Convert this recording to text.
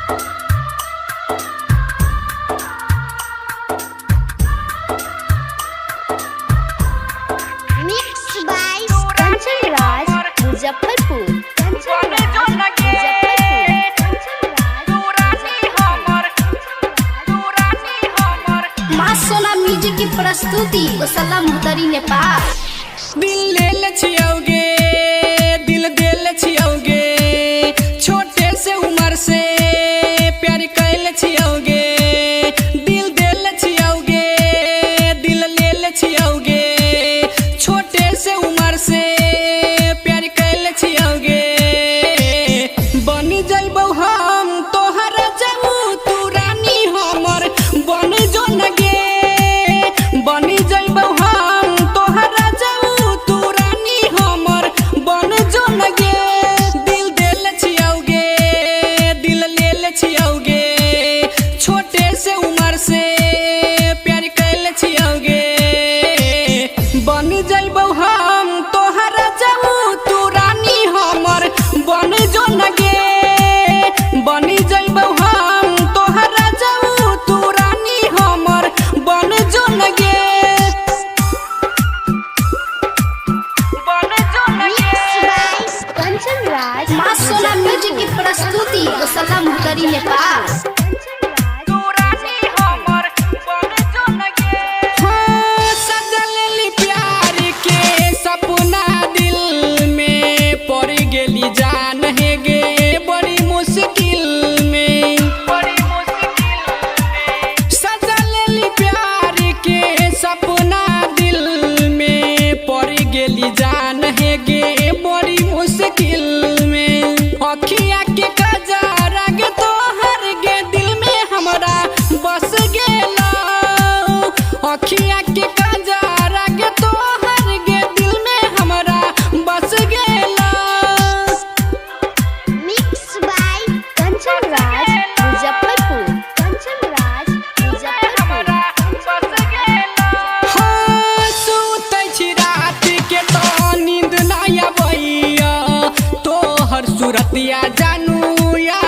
Mixed by Kanchan Raj, Muzaffarpur. Kanchan Raj, माँ सोना music की प्रस्तुति गोसला मुहतरी नेपाल। दिल ले ले छियोगे, दिल दे ले छियोगे, छोटे से उम्र से प्यार कैले छियोगे। दिल दे ले छियोगे, दिल ले ले छियोगे, छोटे से उम्र से प्यार कैले छियोगे। बनी जइबौ हम तोहरा जाऊ तू रानी हमर बन जो नगे। बनी जइबौ हम तोहरा जाऊ तू रानी हमर बन जो नगे। दिल दे ले छियोगे, दिल ले ले छियोगे, छोटे से उम्र से प्यार कैले छियोगे। बन जइबौ हम तोहरा जाऊ तू रानी हमर बन जो नगे। बनी जइबौ हम तोहरा जाऊ तू रानी हमर बन जो नगे। बन जो नगे। Mixed by Kanchan Raj, माँ सोना म्यूजिक की प्रस्तुति गोसला मुहतरी नेपाल। तू रानी हमर बन जो नगे। हाँ, सजा लेली प्यार के सपना दिल में पड़ गेली जान है गे बड़ी मुश्किल में। सजा लेली प्यार के सपना दिल में पड़ गेली जान है गे बड़ी मुश्किल में। अखिया के कजरा गे तोहर गे दिल में हमरा बस गेला। अखिया के कजरा गे तोहर गे दिल में हमरा बस गेला। Mixed by Kanchan Raj, Muzaffarpur. Kanchan Raj, Muzaffarpur. हाँ, सुतै छी रात के तो नींद नहीं आबैया, तोहर सूरतिया जानू या